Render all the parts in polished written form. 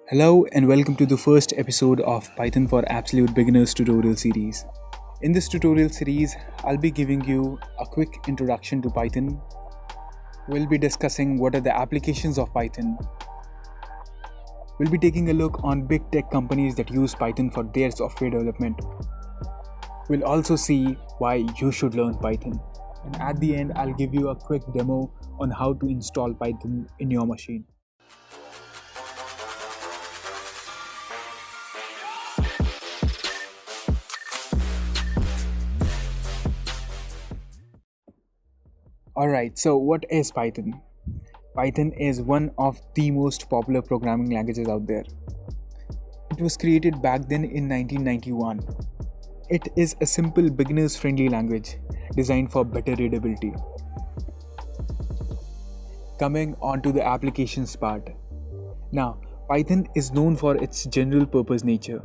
Hello and welcome to the first episode of Python for Absolute Beginners tutorial series. In this tutorial series, I'll be giving you a quick introduction to Python. We'll be discussing what are the applications of Python. We'll be taking a look on big tech companies that use Python for their software development. We'll also see why you should learn Python. And at the end, I'll give you a quick demo on how to install Python in your machine. Alright, so what is Python? Python is one of the most popular programming languages out there. It was created back then in 1991. It is a simple beginners friendly language designed for better readability. Coming on to the applications part. Now, Python is known for its general purpose nature.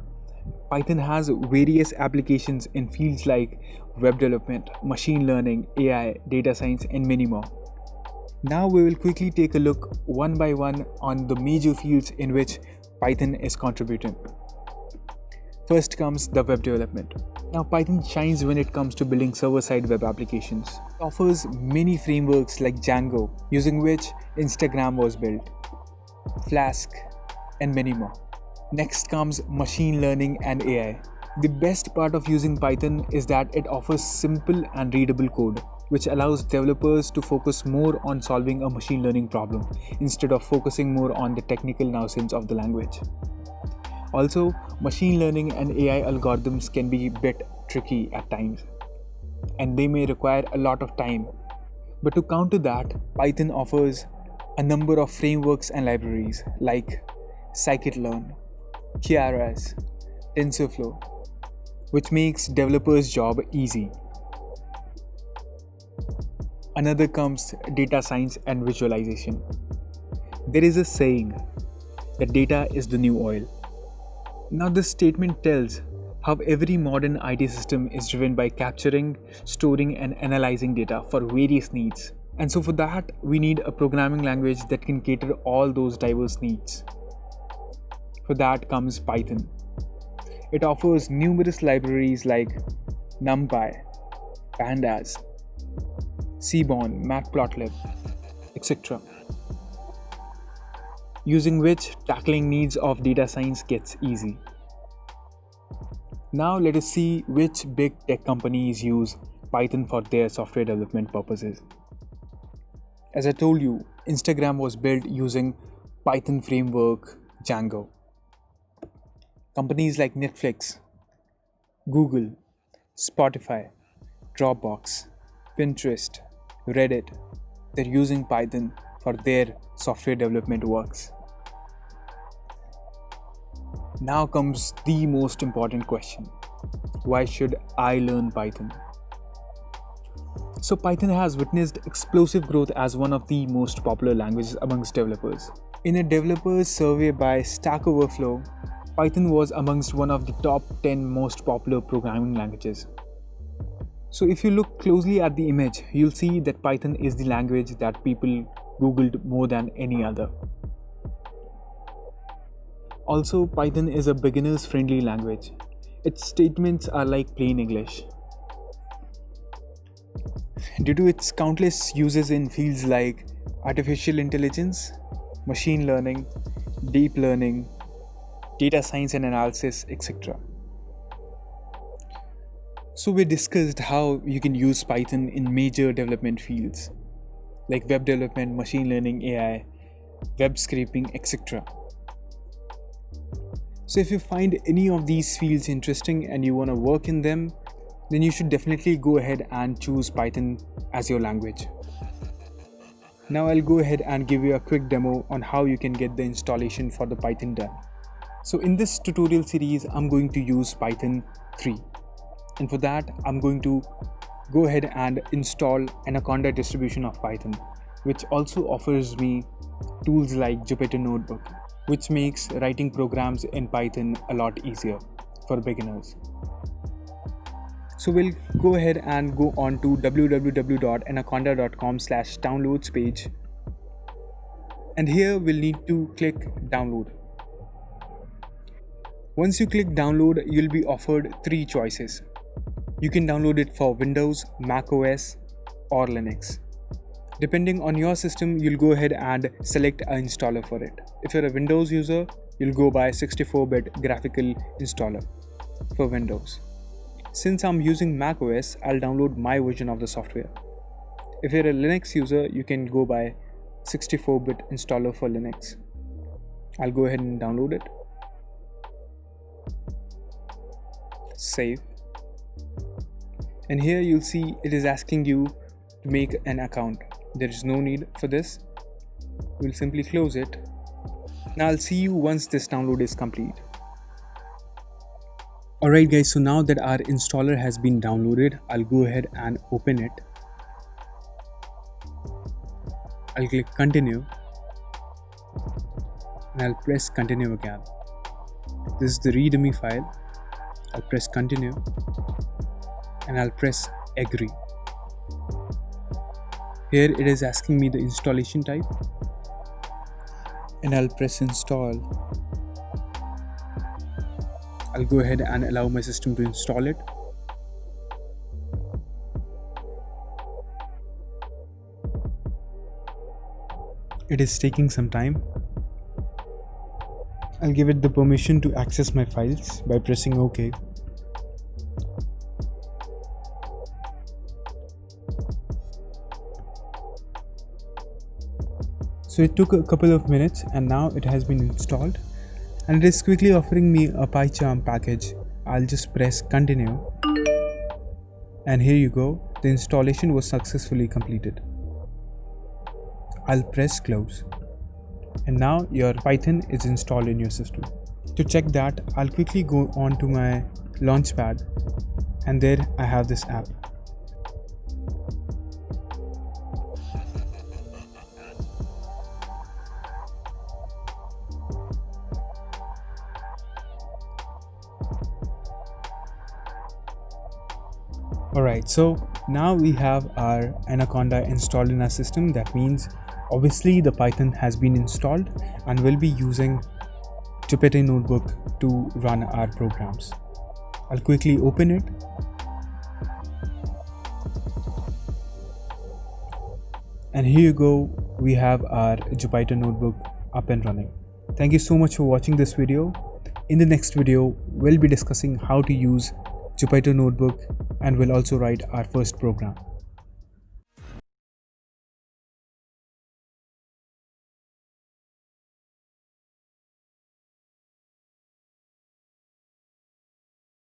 Python has various applications in fields like web development, machine learning, AI, data science, and many more. Now we will quickly take a look one by one on the major fields in which Python is contributing. First comes the web development. Now Python shines when it comes to building server-side web applications. It offers many frameworks like Django, using which Instagram was built, Flask, and many more. Next comes machine learning and AI. The best part of using Python is that it offers simple and readable code, which allows developers to focus more on solving a machine learning problem instead of focusing more on the technical nuisance of the language. Also, machine learning and AI algorithms can be a bit tricky at times, and they may require a lot of time. But to counter that, Python offers a number of frameworks and libraries like scikit-learn, Keras, TensorFlow, which makes developers' job easy. Another comes data science and visualization. There is a saying that data is the new oil. Now this statement tells how every modern IT system is driven by capturing, storing, and analyzing data for various needs. And so for that, we need a programming language that can cater all those diverse needs. For that comes Python. It offers numerous libraries like NumPy, Pandas, Seaborn, Matplotlib, etc., using which tackling needs of data science gets easy. Now let us see which big tech companies use Python for their software development purposes. As I told you, Instagram was built using Python framework Django. Companies like Netflix, Google, Spotify, Dropbox, Pinterest, Reddit, they're using Python for their software development works. Now comes the most important question. Why should I learn Python? So Python has witnessed explosive growth as one of the most popular languages amongst developers. In a developers survey by Stack Overflow, Python was amongst one of the top 10 most popular programming languages. So if you look closely at the image, you'll see that Python is the language that people Googled more than any other. Also, Python is a beginners friendly language. Its statements are like plain English. Due to its countless uses in fields like artificial intelligence, machine learning, deep learning, data science and analysis, etc. So we discussed how you can use Python in major development fields like web development, machine learning, AI, web scraping, etc. So if you find any of these fields interesting and you want to work in them, then you should definitely go ahead and choose Python as your language. Now I'll go ahead and give you a quick demo on how you can get the installation for the Python done. So in this tutorial series, I'm going to use Python 3. And for that, I'm going to go ahead and install Anaconda distribution of Python, which also offers me tools like Jupyter Notebook, which makes writing programs in Python a lot easier for beginners. So we'll go ahead and go on to www.anaconda.com/downloads page, and here we'll need to click download. Once you click download, you'll be offered three choices. You can download it for Windows, Mac OS, or Linux. Depending on your system, you'll go ahead and select an installer for it. If you're a Windows user, you'll go by 64-bit graphical installer for Windows. Since I'm using Mac OS, I'll download my version of the software. If you're a Linux user, you can go by 64-bit installer for Linux. I'll go ahead and download it. Save. And here you'll see it is asking you to make an account. There is no need for this. We'll simply close it. Now I'll see you once this download is complete. Alright guys, so now that our installer has been downloaded, I'll go ahead and open it. I'll click continue and I'll press continue again. This is the readme file. I'll press continue and I'll press agree. Here it is asking me the installation type and I'll press install. I'll go ahead and allow my system to install it. It is taking some time. I'll give it the permission to access my files by pressing OK. So it took a couple of minutes and now it has been installed and it is quickly offering me a PyCharm package. I'll just press continue and here you go, the installation was successfully completed. I'll press close and now your Python is installed in your system. To check that, I'll quickly go on to my Launchpad and there I have this app. Alright, so now we have our Anaconda installed in our system. That means obviously the Python has been installed and we'll be using Jupyter Notebook to run our programs. I'll quickly open it. And here you go, we have our Jupyter Notebook up and running. Thank you so much for watching this video. In the next video, we'll be discussing how to use Jupyter Notebook and we'll also write our first program.